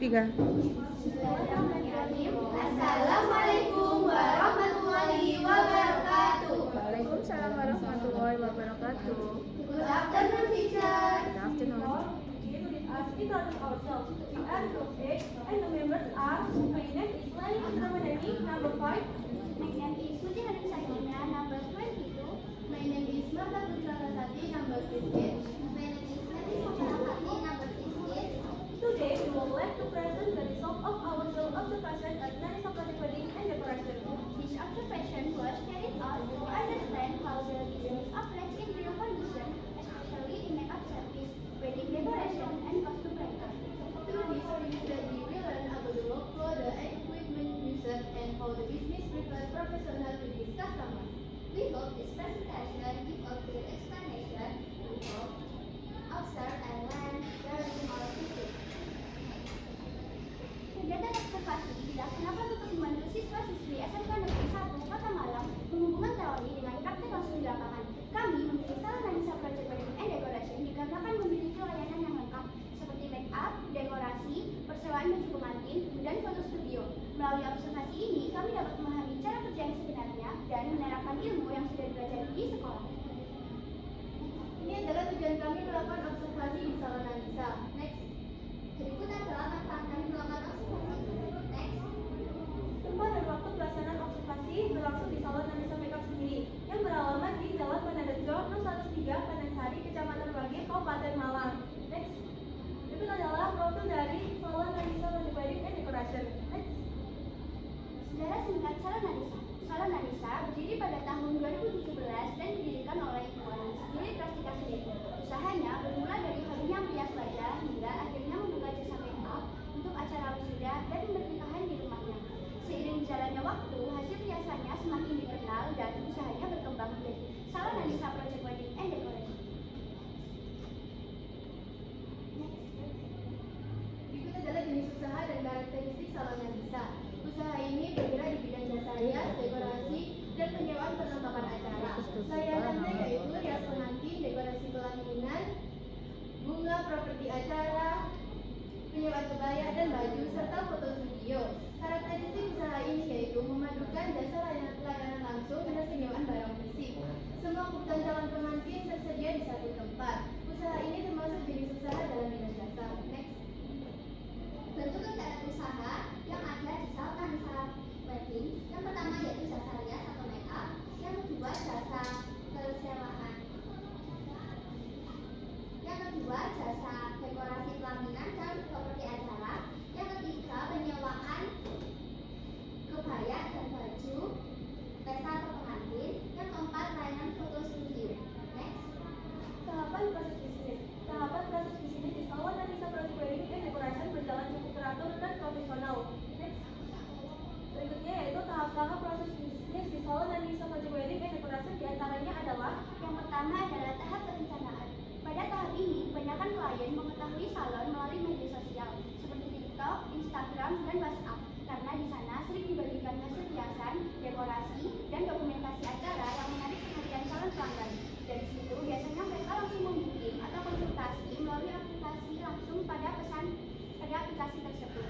Tiga. Assalamualaikum warahmatullahi wabarakatuh. Waalaikumsalam warahmatullahi wabarakatuh. Good afternoon, teacher. Good afternoon. As introduce ourselves. We are group A and the members are my name is Laila Ramadhani, number 5. My name is Suci Hanum Sakina, number 22. My name is Marta Putra Rasati, number 15. My name is Nati Samarapati, number 16. Today we would like to present the result of our field observation at Nani Saprati Wedding and Decoration. This observation was carried out to understand how the business operates in real condition, especially in makeup service, wedding decoration, and costume makeup. Through this case study, we learn about the workflow, the equipment used, and how the business prefers professional to these customers. We hope this presentation gives a clear explanation of observe and learn during our visit. Kegiatan observasi dilaksanakan untuk membantu siswa-siswi SMK Negeri 1 Kota Malang menghubungkan teori dengan praktek langsung di lapangan. Kami memilih Salon Anissa Project Wedding and Decoration dikarenakan memiliki layanan yang lengkap seperti make up, dekorasi, persewaan baju pengantin, dan foto studio. Melalui observasi ini, kami dapat memahami cara kerja yang sebenarnya dan menerapkan ilmu yang sudah dipelajari di sekolah. Ini adalah tujuan kami melakukan observasi di Salon Anissa. Next. Berikut adalah manfaat kami melakukan observasi. Next. Tempat dan waktu pelaksanaan observasi berlangsung di Salon Anissa Makeup sendiri yang beralamat di Jalan Bandarejo, No. 103, Panansari, Kecamatan Wage, Kabupaten Malang. Next. Berikut adalah profil dari Salon Anissa Project Wedding and Decoration. Next. Sejarah singkat Salon Anissa. Salon Anissa berdiri pada tahun 2017 dan didirikan oleh Ibu Anis Yuli Prastika Sendiri. Usahanya bermula dari hobinya merias wajah hingga akhirnya membuka jasa make up untuk acara wisuda dan pernikahan di rumahnya. Seiring berjalannya waktu, hasil riasannya semakin dikenal dan usahanya berkembang menjadi Salon Anissa Project Wedding and Decoration. Berikut adalah jenis usaha dan karakteristik Salon Anissa. Usaha ini bergerak di bidang jasa rias, dekorasi, dan penyewaan perlengkapan acara. Layanannya yaitu rias pengantin, dekorasi pelaminan, bunga, properti acara, penyewaan kebaya dan baju, serta foto studio. Karakteristik usaha ini yaitu memadukan jasa layanan langsung dengan penyewaan barang fisik. Semua kebutuhan calon pengantin tersedia di satu tempat. Usaha ini termasuk jenis usaha dalam bidang jasa. Next. Bentuk kegiatan usaha yang ada di Salon Anissa Wedding, yang pertama yaitu jasa rias atau make up, yang kedua jasa persewaan, yang kedua jasa dekorasi pelaminan dan properti acara, yang ketiga penyewaan kebaya dan baju pesta atau pengantin, yang keempat layanan foto studio. Next. Tahapan proses bisnis. Tahapan proses bisnis di Salon Anissa Project Wedding and Decoration berjalan cukup teratur dan profesional. Next. Berikutnya yaitu tahap-tahap proses bisnis di Salon Anissa Project Wedding and Decoration, diantaranya adalah yang pertama adalah tahap perencanaan. Pada tahap ini, kebanyakan klien mengetahui salon melalui media sosial seperti TikTok, Instagram, dan WhatsApp karena di sana sering dibagikan hasil hiasan, dekorasi, dan dokumentasi acara yang menarik perhatian calon pelanggan. Dari situ biasanya mereka langsung membooking atau konsultasi melalui aplikasi langsung pada aplikasi tersebut.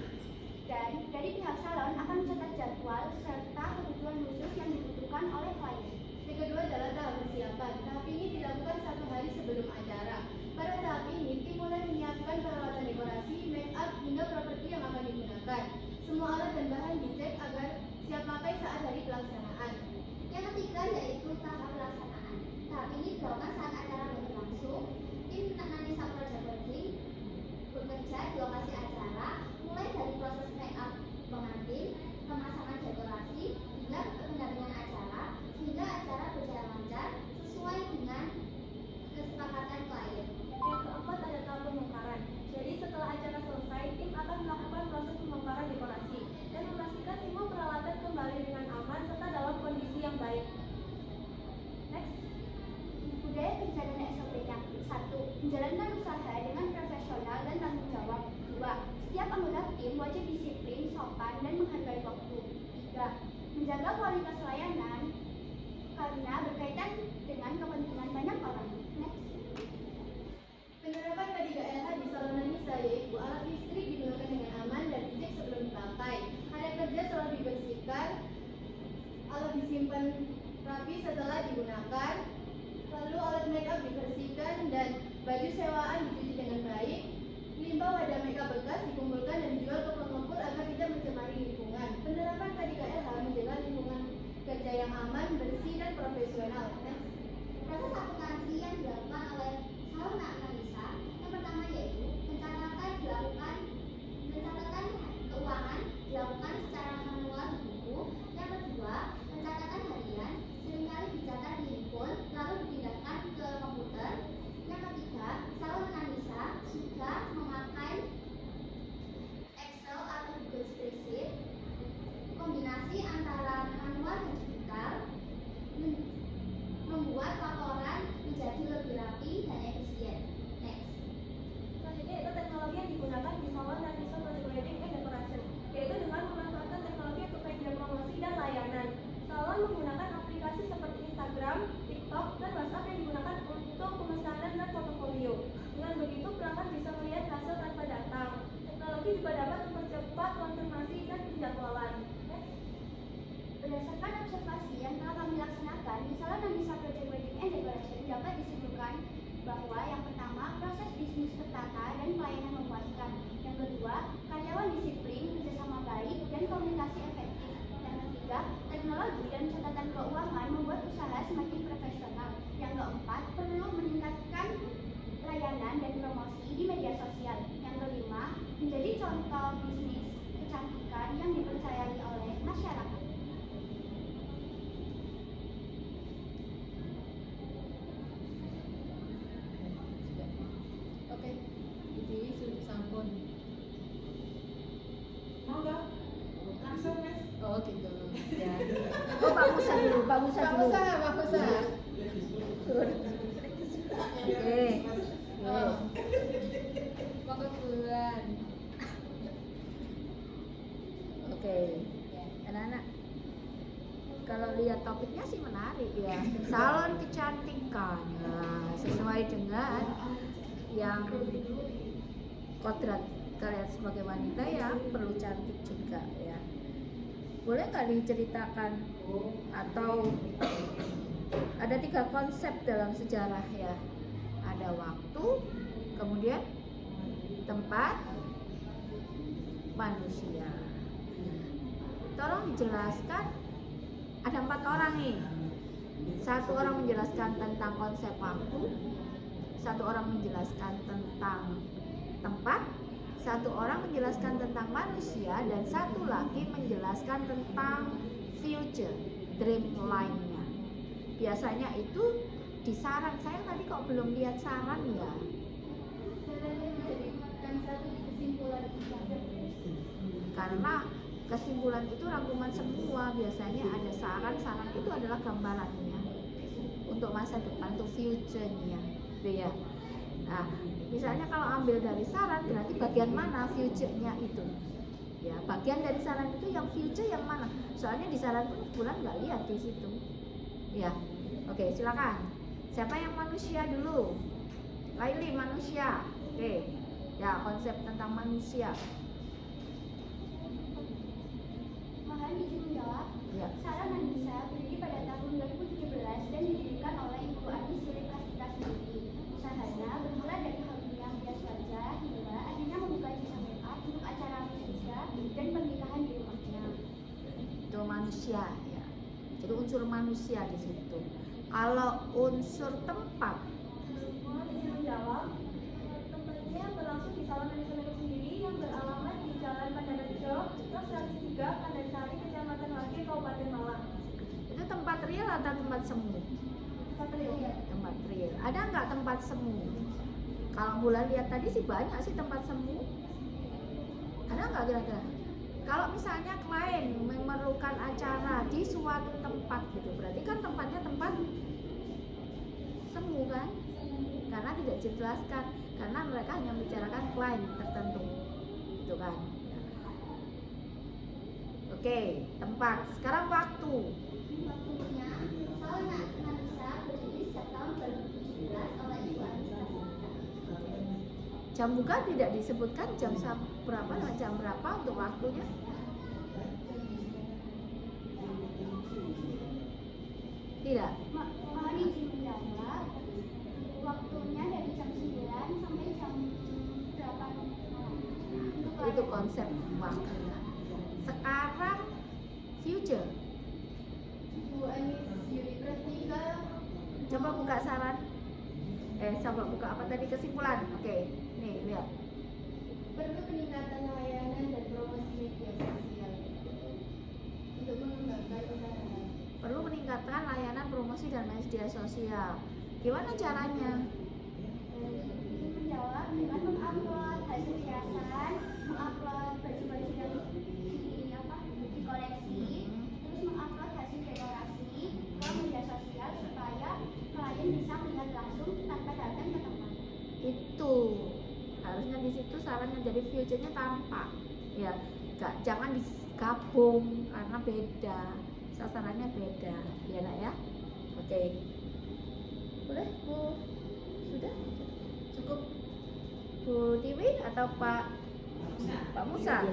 Dan dari pihak salon akan mencatat jadwal serta kebutuhan khusus yang dibutuhkan oleh klien. Yang kedua adalah tahap persiapan. Tahap ini dilakukan 1 hari sebelum acara. Pada tahap ini, tim mulai menyiapkan peralatan dekorasi, make up, hingga properti yang akan digunakan. Semua alat dan bahan dicek agar siap pakai saat hari pelaksanaan. Yang ketiga yaitu tahap pelaksanaan. Tahap ini dilakukan saat acara berlangsung. Tim Anissa Project Wedding bekerja di lokasi acara, mulai dari proses make up pengantin, pemasangan dekorasi, hingga pendampingan acara, sehingga acara berjalan lancar sesuai dengan kesepakatan klien. Yang keempat ada tahap pembongkaran. Jadi setelah acara selesai, tim akan melakukan proses pembongkaran dekorasi dan memastikan semua peralatan kembali dengan aman serta dalam kondisi yang baik. Next. Budaya kerja dan SOP-nya. 1. Menjalankan usaha dengan profesional dan tanggung jawab. 2. Setiap anggota tim wajib disiplin, sopan, dan menghargai waktu. 3. Menjaga kualitas layanan karena berkaitan dengan kepentingan banyak orang. Next. Penerapan K3LH di Salon Anissa yaitu alat listrik digunakan dengan aman konfirmasi dan penjadwalan. Berdasarkan observasi yang telah kami laksanakan di Salon Anissa Project Wedding and Decoration dapat disimpulkan bahwa yang pertama, proses bisnis tertata dan pelayanan memuaskan. Yang kedua, karyawan disiplin, kerjasama baik, dan komunikasi efektif. Yang ketiga, teknologi dan catatan keuangan membuat usaha semakin profesional. Yang keempat, perlu meningkatkan layanan dan promosi di media sosial. Yang kelima, menjadi contoh bisnis kecantikan yang dipercayai oleh masyarakat. Oke, Ibu sudah sampun. Mau nggak? Langsung, Mas. Oh gitu. Ya. Oh, Pak Musa dulu, Pak Musa dulu. Pak Musa. Oke. Oh. Monggo bulan. Oke. Anak-anak, kalau lihat topiknya sih menarik ya. Salon kecantikan. Nah, sesuai dengan yang kodrat kalian sebagai wanita ya perlu cantik juga ya. Boleh nggak diceritakan atau ada 3 konsep dalam sejarah ya, ada waktu, kemudian tempat, manusia. Tolong dijelaskan, ada 4 orang nih, 1 orang menjelaskan tentang konsep waktu, 1 orang menjelaskan tentang tempat, 1 orang menjelaskan tentang manusia, dan 1 lagi menjelaskan tentang future, dream line-nya. Biasanya itu di saran. Saya tadi kok belum lihat saran ya? Karena kesimpulan itu rangkuman semua. Biasanya ada saran itu adalah gambarannya untuk masa depan, untuk future-nya, gitu ya. Nah, misalnya kalau ambil dari saran, berarti bagian mana future-nya itu? Ya, bagian dari saran itu yang future yang mana? Soalnya di saran pun bulan nggak lihat di situ. Ya, oke, silakan. Siapa yang manusia dulu? Laili, manusia. Oke, ya, konsep tentang manusia. Mohon izin menjawab. Ya. Salon Anissa berdiri pada tahun 2017 dan didirikan oleh Ibu Anis Yuli Prastika sendiri. Usahanya bermula dari hobi yang bias wajah hingga akhirnya membuka jasa make-up untuk acara wisuda dan pernikahan di rumahnya. Itu manusia ya. Jadi unsur manusia di situ. Kalau unsur tempat, Mohon izin menjawab. Tempatnya berlangsung di Salon Anissa Makeup sendiri yang beralamat di Jalan Pandarejo, Nomor 103, Pandarsari, Kecamatan Wage, Kabupaten Malang. itu tempat real atau tempat semu? Tempat real. Tempat real. Ada nggak tempat semu? Kalau Bulan lihat tadi sih banyak sih tempat semu. Ada nggak kira-kira? Kalau misalnya klien memerlukan acara di suatu tempat gitu, berarti kan tempatnya tempat semu kan? Karena tidak dijelaskan, karena mereka hanya membicarakan klien tertentu, gitu kan? Oke, tempat. Sekarang waktu. Waktunya, Salon Anissa berdiri sejak tahun 2017 oleh Ibu Anis Prastika. Jam buka tidak disebutkan jam berapa dan jam berapa untuk waktunya? Tidak. Mohon izin menjawab. Waktunya dari jam 9 sampai jam 8 malam. Untuk Itu konsep waktunya. Sekarang future. Ibu Anis Yuli Prastika. Coba buka saran. Coba buka apa tadi kesimpulan? Oke, nih lihat. Perlu peningkatan layanan dan promosi media sosial untuk mengembangkan usaha. Perlu peningkatan layanan promosi dan media sosial. Gimana caranya? Izin menjawab dengan mengupload hasil hiasan, mengupload baju-baju yang dikoleksi, terus mengupload hasil dekorasi ke media sosial supaya klien bisa melihat langsung tanpa datang ke tempat. Itu harusnya di situ sarannya, jadi future-nya tampak ya, jangan digabung karena beda, sasarannya beda ya nak ya. Oke, boleh Bu? Sudah cukup Bu Tiwi atau Pak Musa?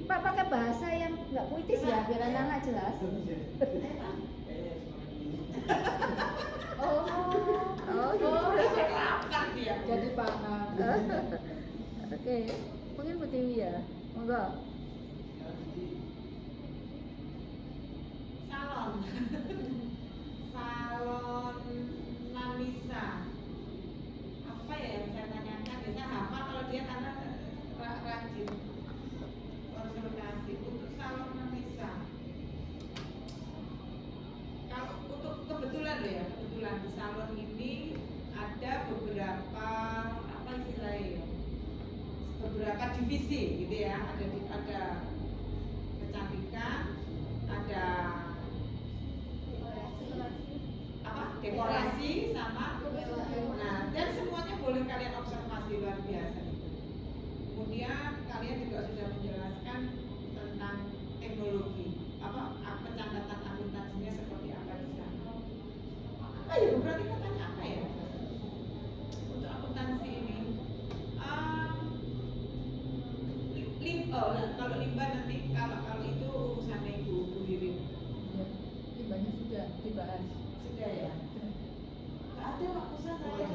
Pak pakai bahasa yang nggak puitis ya biar anak-anak jelas. Oh gitu. Kelakar dia. Jadi paham. Oke, mungkin Bu Tiwi ya, monggo. Salon. Salon Nanisa. Apa ya yang saya tanyakan? Ya saya hafal kalau dia karena rajin konsultasi untuk salon Nanisa. Kalau untuk kebetulan ya, kebetulan di salon ini ada beberapa apa istilahnya ya? Beberapa divisi gitu ya. Ada kecantikan, ada dekorasi sama nah dan semuanya boleh kalian observasi luar biasa itu. Kemudian kalian juga sudah menjelaskan tentang teknologi pencatatan akuntansinya seperti apa di sana. Apa ya berarti katanya apa ya untuk akuntansi ini kalau limbah nanti kalau itu urusannya Ibu Lirin. Ya, limbahnya sudah dibahas. Sudah ya. Nggak ada Pak Pusat saya.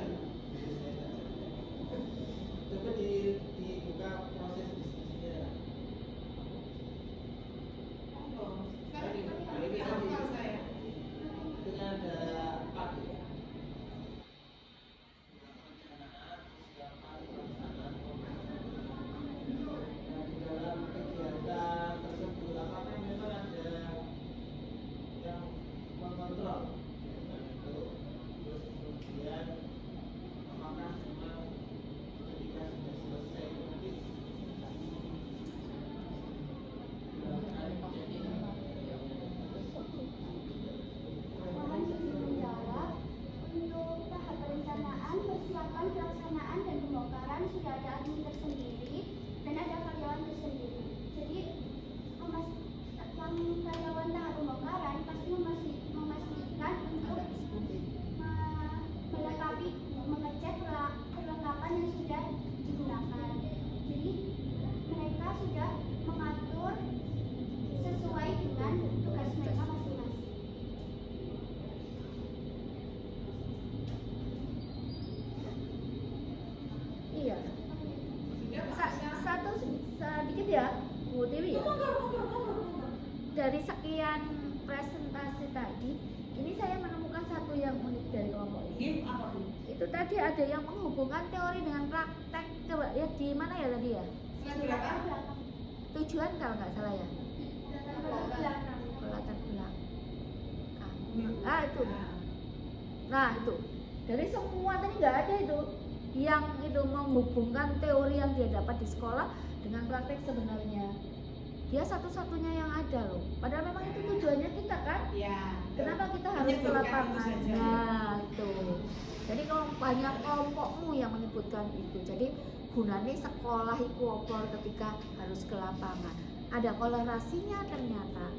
Coba dibuka proses diskusinya. Sekarang ini hafal saya. Itu kan ada 4 ya. Di dalam kegiatan tersebut apakah memang ada yang mengontrol kegiatan itu, terus kemudian apakah memang ketika sudah selesai nanti Mohon izin menjawab. Untuk tahap perencanaan, persiapan, pelaksanaan, dan pembongkaran sudah ada admin tersendiri dan ada karyawan tersendiri. Jadi karyawan tahap pembongkaran pasti memastikan untuk melengkapi, mengecek perlengkapan yang sudah digunakan. Jadi mereka sudah mengatur sesuai dengan tugas mereka masing-masing. Iya. Sudah Pak Pusat. Satu sedikit ya, Bu Tiwi ya. Dari sekian presentasi tadi, ini saya menemukan satu yang unik dari kelompok ini. Ini apa Bu? Itu tadi ada yang menghubungkan teori dengan praktek. Coba ya di mana ya tadi ya? Slide berapa? Tujuan kalau nggak salah ya. belakang. Latar belakang. Ah itu. Nah itu. Dari semua tadi nggak ada itu yang itu menghubungkan teori yang dia dapat di sekolah dengan praktek sebenarnya. Dia satu-satunya yang ada loh. Padahal memang itu tujuannya kita kan. Ya. Kenapa kita harus ke Menyebutkan lapangan? itu saja. Nah, itu. Jadi kalau banyak kelompokmu yang menyebutkan itu. Jadi gunanya sekolah iku opor ketika harus ke lapangan. Ada kolerasinya ternyata.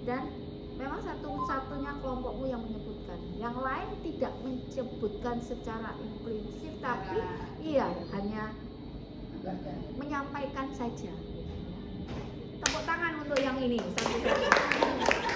Dan memang satu-satunya kelompokmu yang menyebutkan. Yang lain tidak menyebutkan secara implisit, tapi iya hanya menyampaikan saja. Tepuk tangan untuk yang ini satu-satu.